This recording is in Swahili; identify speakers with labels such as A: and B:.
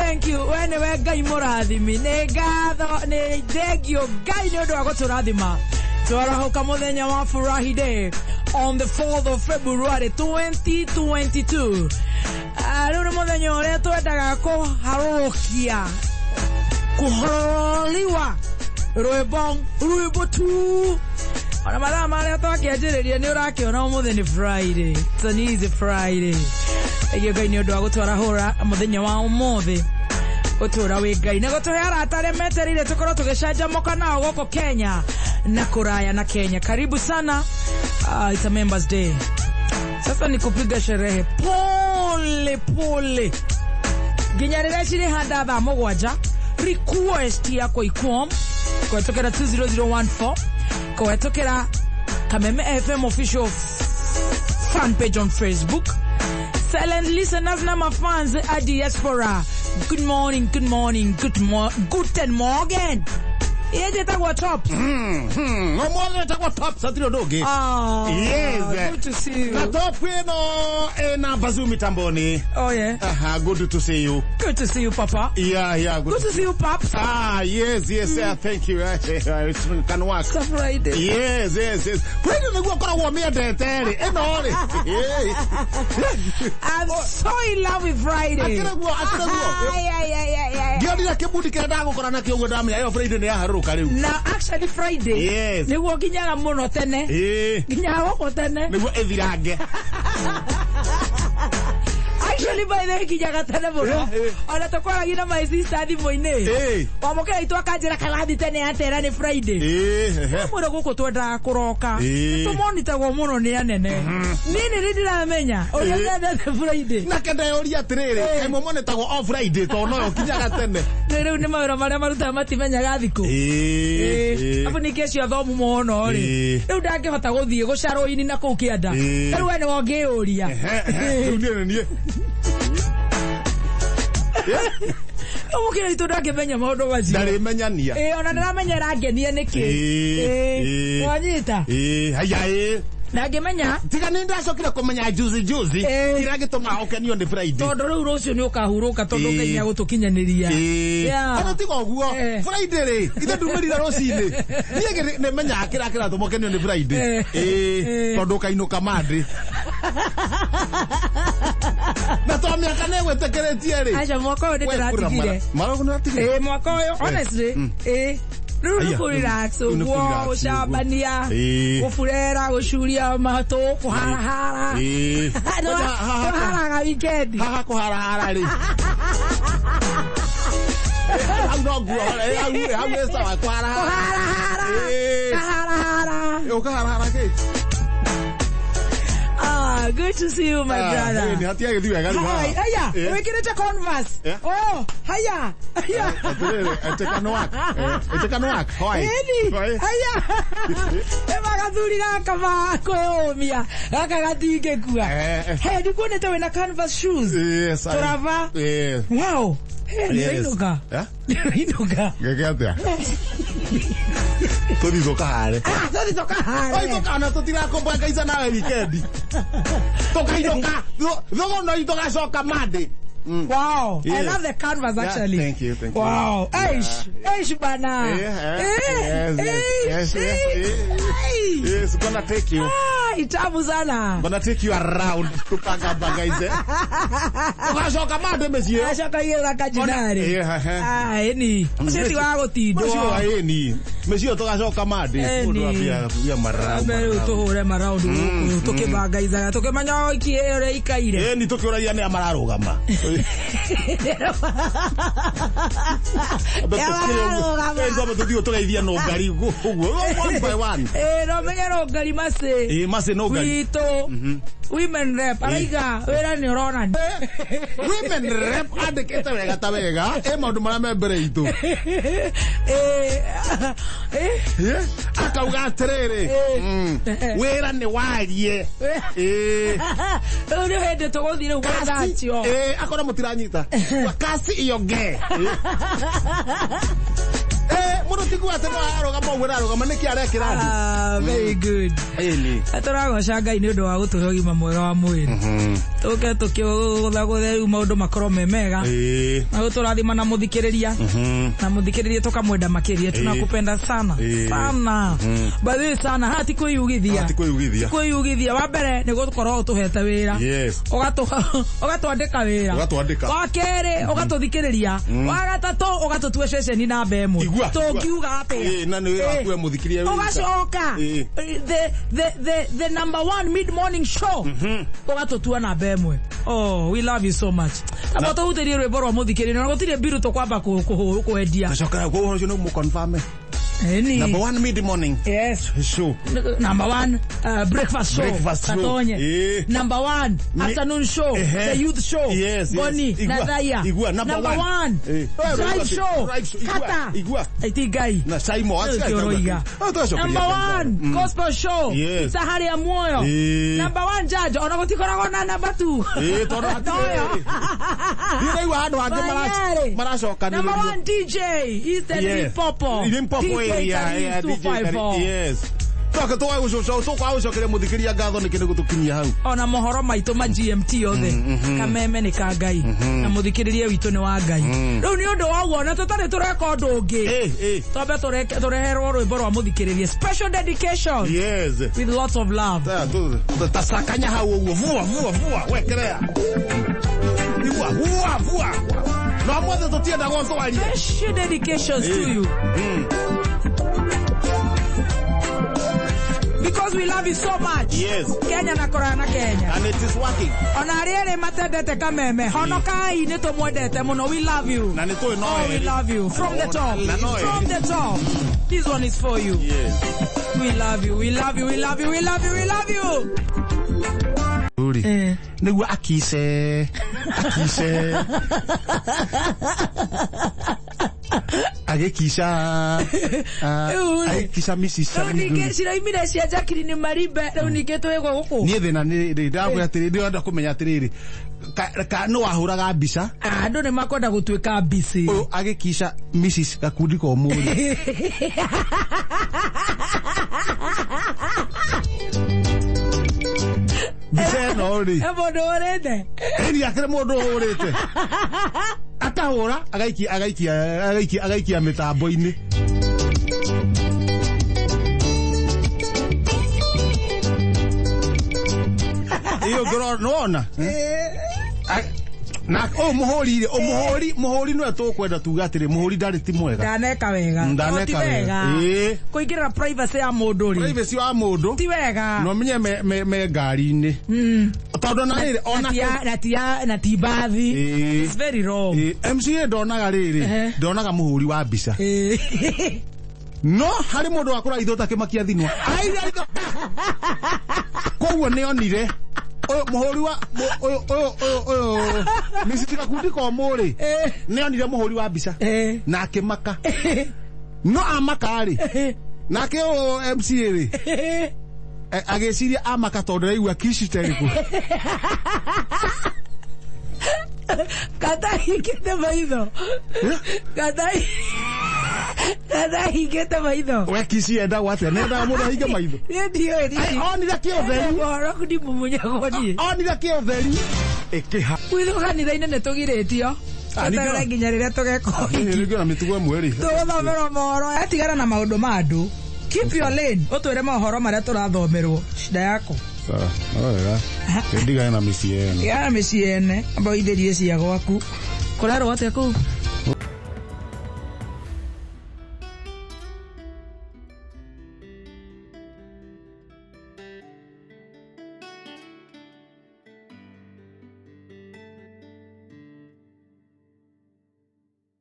A: thank you. Whenever Gai Moradimi, Negado, Negio, Gai Nodo Radima. Twarahoka muthenya wa furahi day on the 4th of February 2022. Rĩu muthenya ũrĩa twendaga kũharũrũkia kũhoroliwa rwĩmbo tu. Ona mathaa marĩa twakĩanjĩrĩria nĩ ũrakĩona ũmũthĩ nĩ Friday. It's an easy Friday. Ĩgĩ Ngai nĩ ũndũ wa gũtwara hũra muthenya wa ũmũthĩ. Gũtũra wĩ Ngai na gũtũhe arata arĩa metereire tũkorwo tũgĩcanjamũka nao gũkũ Kenya na kuraya na Kenya. Karibu sana. It's a Members Day. Sasa ni kupiga sherehe pole. Ginyarira shiri handa thaa mũgwanja. Request yako ikom kwetokera 20014 kwetokera Kameme FM official fan page on Facebook. Silent listeners na my fans at diaspora. Good morning. Guten Morgen. Eje takwa top.
B: Morgen takwa top satiro doge.
A: Yes. Good to see you.
B: Na top eno na Bazumi tamboni.
A: Oh yeah.
B: Good to see you.
A: Good to see you, Papa.
B: Yeah.
A: Good to see you, Pops.
B: Yes. Thank you. Can work.
A: It's a Friday.
B: Yes. Friday me go kora wo me detere. Enore.
A: I'm so in love with Friday.
B: Akira go.
A: Yeah.
B: Gari ke budi ke dago kora na ke ngo dami ayo Friday ne ya haru kariu.
A: Now actually Friday.
B: Yes.
A: Ni wo kinyaga muno tene. Kinyaga wo tene.
B: Ni wo ethirange.
A: Actually by the kinyaga tene muno. Ona tokora gina my sister di moine. Wamokera itu akanjira kagathi tene atera ni Friday. Muno guko twenda kuroka. Tumonita go muno ni anene. Nini ndiramenya. Oya nda Friday.
B: Na kenda yoria atiriri. Kaimo moneta go off Friday to no kinyaga tene.
A: Rĩu nĩ mawĩra marĩa maruta matimenyaga thikũ. Apo nĩ kesi athomu mũno rĩ. Rĩu ndangĩhota gũthiĩ gũcarwo-inĩ na kũu kĩanda. Rĩu we nĩ wongĩũria.
B: Rĩu niĩ.
A: Ũmũkĩra itũ ndangĩmenya maũndũ macio.
B: Ndarĩmenyania.
A: Ona ndaramenya rangenia nĩkĩ. Wanyita.
B: Haya.
A: Ndangĩmenya.
B: Tiga nĩ ndacokire kũmenya juzi. Iragĩtũma ũkenio nĩ Friday.
A: Tondũ rĩu rũciũ nĩ ũkahurũka tondũ Ngai nĩ agũtũkinyanĩria.
B: Ona tiga ũguo. Friday rĩ. Ithe ndumĩrire rũcinĩ. Niĩ nĩ menyaga kĩrĩa tũmokenio nĩ Friday. Tondũ kainũka Monday. Na to mĩaka nĩ gwĩtĩkĩrĩtie rĩ.
A: Aca mwaka ũyũ nĩndĩratigire. Mwaka ũyũ honestly. Ruru relax, wo shabania, kufurera, kuchuria mato, kuharahara. Kuharahara weekend.
B: Kuharahara ri.
A: Good to see you, my brother. Hiya, we can take Converse. Oh, hiya.
B: Etekanuak. Hoi.
A: Hiya. Emagazuri kama koomia. Akagatike kuwa. Hey, do you want to Converse shoes?
B: Yes.
A: Torava.
B: Yes.
A: Wow. Hey, Inoga. Inoga.
B: Gagatia. Todi zokahare.
A: Todi zokahare.
B: Oi zokana totira komba kaisa na weekend. Toka inoka. Zogo no itoka soka Monday.
A: Wow. Yes. I love the canvas actually.
B: Yeah, thank you.
A: Wow. Eish bana.
B: Yes, gonna take you.
A: Itabu sana.
B: Gonna take you around kupanga bagaize. Ukasoka Monday monsieur.
A: Ashaka yela kajinari. Eni. Mseti wako tido.
B: Monsieur eni. Monsieur tokasoka Monday. Ndo afia marau.
A: Abere utohore marau ndu. Toke bagaiza. Toke manyo kiere ikaire.
B: Eni toke ora yane amararugama. One by one.
A: No menya gari mase.
B: Mase no gari.
A: Women rep. Aiga, wera ni Ronan.
B: Women rep ade keta vega tabega. Maundu mara membere itu. Akauga terere. Wera ni warie.
A: Uri hende togothire ugathatio.
B: Akora mutiranyita. Kasi iyo ge. muno tigwate no aroga mogwera aroga maniki arekira andu.
A: Very good.
B: Eni.
A: Aturagoca Ngai ni undu wa gutuhe ũgima mwega wa mwĩrĩ. Tuke tukiguthaguthia maundu makorwo me mega. Na guturathima na muthikiriria. Na muthikiriria tukamwenda makiria tunakupenda sana. Sana. Bathi sana hati kwiyugithia. Kwiyugithia wa mbere ni gukorwo utuhete wira.
B: Yes.
A: Ugatwandika wira. Wa keri ugatuthikiriria. Wa gatatu ugatutue ceceni namba ĩmwe. Tungiuga atia.
B: Na ni wira waku muthikiriria.
A: Ugacoka. The number 1 mid morning show. Ugatutua namba ĩmwe. Oh, we love you so much. Tamoto utirie rwimbo rwa muthikiriria na gutire biru tukwamba kuendia.
B: Nacoka go hono mu confirm. Number 1 mid morning.
A: Yes.
B: Show.
A: Number 1 breakfast show. Katonye. Number 1 afternoon show. The youth show.
B: Yes.
A: Boni Nadaya.
B: Number
A: 1 drive show. Kata. Itigai.
B: Na Saimo
A: Number 1 gospel show. Sahari ya moyo. Number 1 judge. Ona gutikoragwo na number 2.
B: Tono atoyo. Ni wa andu ange maracoka ni.
A: Number 1 DJ. Eastern Popo.
B: Yeah, DJ. Yes. Toka toa uco toka uco kire muthikiria ngatho ni kinde gutukinyia hau. Ona mohoro maitu ma GMT othe. Kameme ni ka Ngai. Na muthikiririe witu ni wa Ngai. Riu ni undu wa guona tutari tureka undu ungi. Tobe tureherwo rwimbo rwa muthikiririe special dedication. Yes.
A: With lots of love.
B: Tasakanya hau uguo vua wekerea. Vua. No mwathe tutienda go twari.
A: Special dedications to you. Because we love you so much.
B: Yes.
A: Kenya na Korana Kenya.
B: And it is working.
A: Ona riere matendete kameme. Honokai ni tumwendete muno. We love you.
B: Na nito no.
A: Oh, we love you. From the top. From the top. This one is for you.
B: Yes.
A: We love you. We love you. We love you. We love you. We love you.
B: Uri. Niguo akise. Agekisha Mrs.
A: Nige ciraimire cia Jacqueline ni Maribe riu nige twegwo guku
B: nie thina ni ndagwe atiri ndionda kumenya atiriri ka no wahuraga mbica
A: andu ni makwenda gutwika busy
B: uyu agekisha Mrs. Gakundi ko muri Bise no ri
A: mundu urete
B: eri akire mundu urete atahura agaikia mitambo-ini iyo ngorona na muhuri no tukwenda tuga atiri muhuri ndari ti mwega
A: ndaneka wega kuingira privacy ya mundu ri
B: privacy ya mundu
A: ti wega
B: no menye me ngari-ini tondu na riri ona
A: na ti bathi it's very wrong
B: MCA ndonaga riri ndonaga muhuri wa mbica no hari mundu wakura itho takimakia thinwa koguo ni onire muhuri wa Mrs. Gakundi ko muri ni onire muhuri wa mbica na akimaka no amaka ri nake o MCA ri ageciria amaka tondu raigua kishi teriku
A: Katahigete maitho Katahigete maitho
B: we kishi enda gwate nenda mundu ahinge maitho
A: ndio
B: onire ki utheri
A: bora kudi mumunyagwo ni
B: onire ki utheri ikiha
A: kwitho kanitha-ini ni tugiritio Tara nginya riria tugeko
B: nginya mitugo mweri
A: tuthomero mohoro atigana na maundu ma andu keep your lane utwire mohoro maria turathomerwo shida yako
B: sawa wega ndiga na miciene
A: ya miciene amba itherie cia gwaku kurarwo atia ku